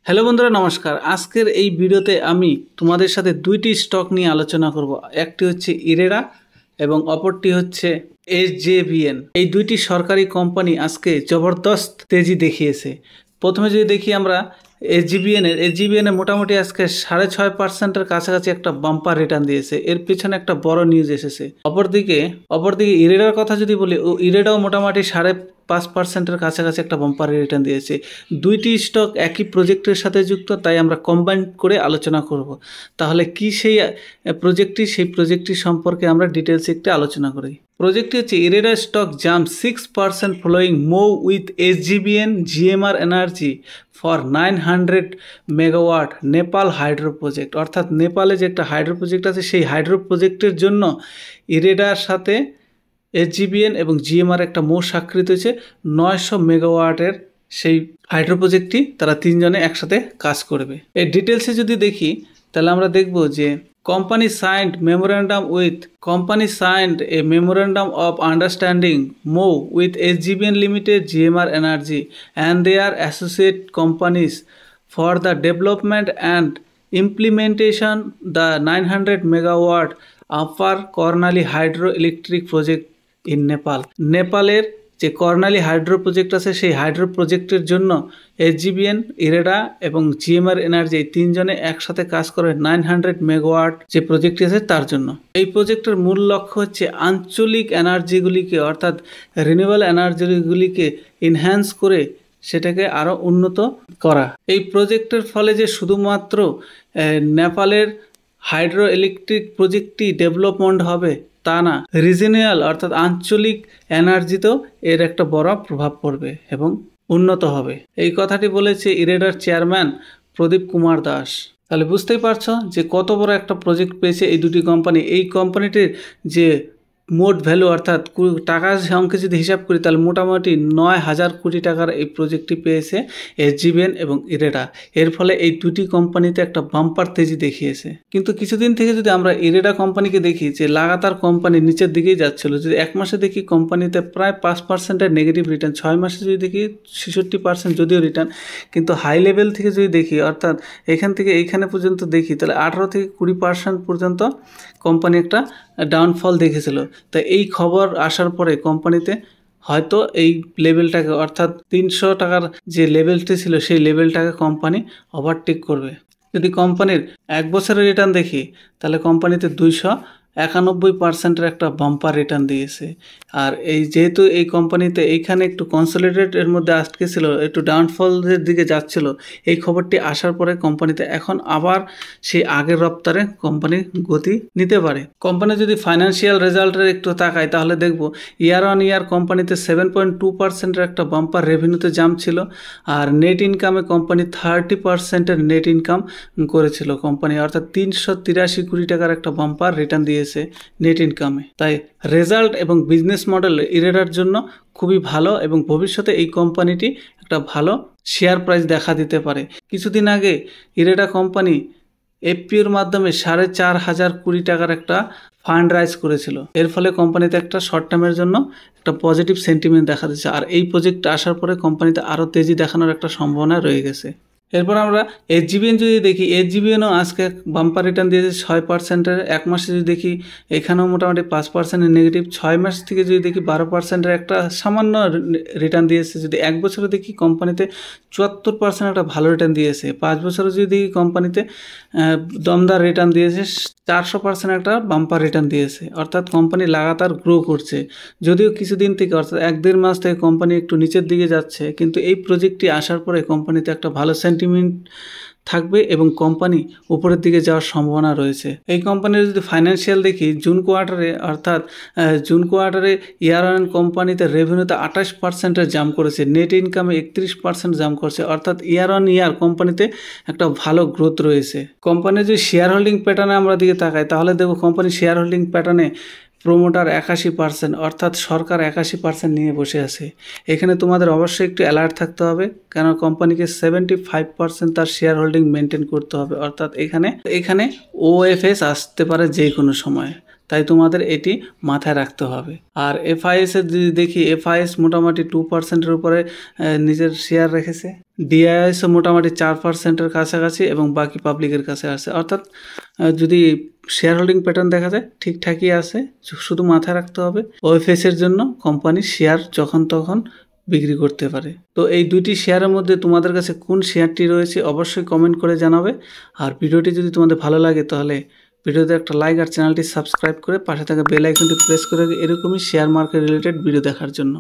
Hello বন্ধুরা, নমস্কার। আজকের এই ভিডিওতে আমি তোমাদের সাথে দুইটি স্টক নিয়ে আলোচনা করব। একটি হচ্ছে ইরেরা এবং অপরটি হচ্ছে এসজেভিএন। এই দুইটি সরকারি কোম্পানি আজকে জবরদস্ত তেজি দেখিয়েছে। প্রথমে যদি দেখি আমরা এসজিভিএনের মোটামুটি আজকে 6.5%-এর কাছাকাছি একটা বাম্পার রিটার্ন দিয়েছে। এর পেছনে একটা বড় নিউজ এসেছে। অপরদিকে ইরেরার কথা যদি বলি, ইরেরাও মোটামুটি 5.5%-এর কাছাকাছি একটা বাম্পার রিটার্ন দিয়েছে। দুইটি স্টক একই প্রজেক্টের সাথে যুক্ত, তাই আমরা কম্বাইন করে আলোচনা করব। তাহলে কি সেই প্রজেক্টটি সম্পর্কে আমরা ডিটেলসে একটু আলোচনা করি। প্রজেক্টটি হচ্ছে IREDA stock jump 6% following move with SJVN GMR Energy for 900 megawatt Nepal hydro project. অর্থাৎ নেপালে যে একটা হাইড্রো প্রজেক্ট আছে, সেই হাইড্রো প্রজেক্টের জন্য ইরেরার সাথে এসজিভিএন এবং জিএমআর একটা মোট স্বাক্ষরিত হয়েছে 900 মেগাওয়াটের সেই হাইড্রো প্রজেক্টটি তারা তিনজনে একসাথে কাজ করবে। এই ডিটেলসে যদি দেখি তাহলে আমরা দেখব যে company signed A memorandum of understanding MOU with SGVN Limited, GMR Energy and their associate companies for the development and implementation the 900 megawatt Upper Karnali hydroelectric project in Nepal। নেপালের যে কর্নালি হাইড্রো প্রজেক্ট আছে, সেই hydro প্রজেক্টের জন্য এসজিভিএন, ইরেরা এবং GMR energy এই তিনজনে একসাথে কাজ করে 900 মেগাওয়াট যে প্রজেক্টটি আছে তার জন্য। এই প্রজেক্টের মূল লক্ষ্য হচ্ছে আঞ্চলিক এনার্জিগুলিকে অর্থাৎ রিনিউয়েবল এনার্জিগুলিকে এনহ্যান্স করে সেটাকে আরও উন্নত করা। এই প্রজেক্টের ফলে যে শুধুমাত্র নেপালের হাইড্রো ইলেকট্রিক প্রজেক্টটি ডেভেলপমেন্ট হবে তা না, রিজিওনাল অর্থাৎ আঞ্চলিক এনার্জিতেও এর একটা বড় প্রভাব পড়বে এবং উন্নত হবে। এই কথাটি বলেছে ইরেরার চেয়ারম্যান প্রদীপ কুমার দাস। তাহলে বুঝতেই পারছো যে কত বড় একটা প্রজেক্ট পেয়েছে এই দুটি কোম্পানি। এই কোম্পানিটির যে মোট ভ্যালু অর্থাৎ টাকার অঙ্কে যদি হিসাব করি তাহলে মোটামুটি 9,000 কোটি টাকার এই প্রজেক্টটি পেয়েছে এসজিভিএন এবং ইরেরা। এর ফলে এই দুটি কোম্পানিতে একটা বাম্পার তেজি দেখিয়েছে। কিন্তু কিছুদিন থেকে যদি আমরা ইরেরা কোম্পানিকে দেখি যে লাগাতার কোম্পানি নিচের দিকেই যাচ্ছিল। যদি এক মাসে দেখি কোম্পানিতে প্রায় 5%-এর নেগেটিভ রিটার্ন, 6 মাসে যদি দেখি 66% যদিও রিটার্ন, কিন্তু হাই লেভেল থেকে যদি দেখি অর্থাৎ এখান থেকে এইখানে পর্যন্ত দেখি তাহলে 18 থেকে 20% পর্যন্ত কোম্পানি একটা ডাউনফল দেখেছিল। তাই এই খবর আসার পরে কোম্পানিতে হয়তো এই লেভেলটাকে অর্থাৎ 300 টাকার যে লেভেলটি ছিল সেই লেভেলটাকে কোম্পানি ওভারটেক করবে। যদি কোম্পানির এক বছরের রিটার্ন দেখি তাহলে কোম্পানিতে 291%-এর একটা বাম্পার রিটার্ন দিয়েছে। আর এই যেহেতু এই কোম্পানিতে এইখানে একটু কনসলিডেট এর মধ্যে আটকে ছিল, একটু ডাউনফলের দিকে যাচ্ছিল, এই খবরটি আসার পরে কোম্পানিতে এখন আবার সেই আগের রপ্তারে কোম্পানি গতি নিতে পারে। কোম্পানি যদি ফাইন্যান্সিয়াল রেজাল্টের একটু তাকায় তাহলে দেখব ইয়ার অন ইয়ার কোম্পানিতে 7.2%-এর একটা বাম্পার রেভিনিউতে জাম্প ছিল। আর নেট ইনকামে কোম্পানি 30%-এর নেট ইনকাম করেছিল কোম্পানি, অর্থাৎ 383 কোটি টাকার একটা বাম্পার রিটার্ন দিয়েছে নেট ইনকামে। তাই রেজাল্ট এবং বিজনেস মডেল ইরেরার জন্য খুবই ভালো এবং ভবিষ্যতে এই কোম্পানিটি একটা ভালো শেয়ার প্রাইস দেখা দিতে পারে। কিছুদিন আগে ইরেরা কোম্পানি এফপিওর মাধ্যমে 4,500 কোটি টাকার একটা ফান্ড রাইজ করেছিল। এর ফলে কোম্পানিতে একটা শর্ট টার্মের জন্য একটা পজিটিভ সেন্টিমেন্ট দেখা দিচ্ছে। আর এই প্রজেক্ট আসার পরে কোম্পানিতে আরও তেজি দেখানোর একটা সম্ভাবনা রয়ে গেছে। এরপর আমরা এসজিভিএন যদি দেখি, এসজিভিএনও আজকে বাম্পার রিটার্ন দিয়েছে 6%-এর। এক মাসে যদি দেখি এখানেও মোটামুটি 5%-এর নেগেটিভ। 6 মাস থেকে যদি দেখি 12%-এর একটা সামান্য রিটার্ন দিয়েছে। যদি এক বছরে দেখি কোম্পানিতে 74% একটা ভালো রিটার্ন দিয়েছে। 5 বছরে যদি দেখি কোম্পানিতে দমদার রিটার্ন দিয়েছে, 400% একটা বাম্পার রিটার্ন দিয়েছে। অর্থাৎ কোম্পানি লাগাতার গ্রো করছে। যদিও কিছুদিন থেকে অর্থাৎ 1-1.5 মাস থেকে কোম্পানি একটু নিচের দিকে যাচ্ছে, কিন্তু এই প্রজেক্টটি আসার পরে কোম্পানিতে একটা ভালো সেন্টিমেন্ট থাকবে এবং কোম্পানি উপরের দিকে যাওয়ার সম্ভাবনা রয়েছে। এই কোম্পানির যদি ফাইন্যান্সিয়াল দেখি জুন কোয়ার্টারে ইয়ার অন কোম্পানিতে রেভিনিউতে 28%-এর জাম্প করেছে, নেট ইনকামে 31% জাম্প করেছে। অর্থাৎ ইয়ার অন ইয়ার কোম্পানিতে একটা ভালো গ্রোথ রয়েছে। কোম্পানির যদি শেয়ার হোল্ডিং প্যাটার্নে আমরা দিকে তাকাই তাহলে দেখব কোম্পানির শেয়ার হোল্ডিং প্যাটার্নে প্রোমোটার 81%, অর্থাৎ সরকার 81% নিয়ে বসে আছে। এখানে তোমাদের অবশ্যই একটু অ্যালার্ট থাকতে হবে, কেন কোম্পানিকে 75% তার শেয়ার হোল্ডিং মেনটেন করতে হবে। অর্থাৎ এখানে ওএফএস আসতে পারে যে কোনো সময়। তাই তোমাদের এটি মাথায় রাখতে হবে। আর এফআইএস এর যদি দেখি, এফআইএস মোটামুটি 2%-এর উপরে নিজের শেয়ার রেখেছে। ডিআইএসও মোটামুটি 4%-এর কাছাকাছি এবং বাকি পাবলিকের কাছে আছে। অর্থাৎ যদি শেয়ার হোল্ডিং প্যাটার্ন দেখা যায় ঠিকঠাকই আছে, শুধু মাথায় রাখতে হবে ওএফএস-এর জন্য কোম্পানির শেয়ার যখন তখন বিক্রি করতে পারে। তো এই দুইটি শেয়ারের মধ্যে তোমাদের কাছে কোন শেয়ারটি রয়েছে অবশ্যই কমেন্ট করে জানাবে। আর ভিডিওটি যদি তোমাদের ভালো লাগে তাহলে ভিডিওতে একটা লাইক আর চ্যানেলটি সাবস্ক্রাইব করে পাশে থাকা বেল আইকনটি প্রেস করে এরকমই শেয়ার মার্কেট রিলেটেড ভিডিও দেখার জন্য।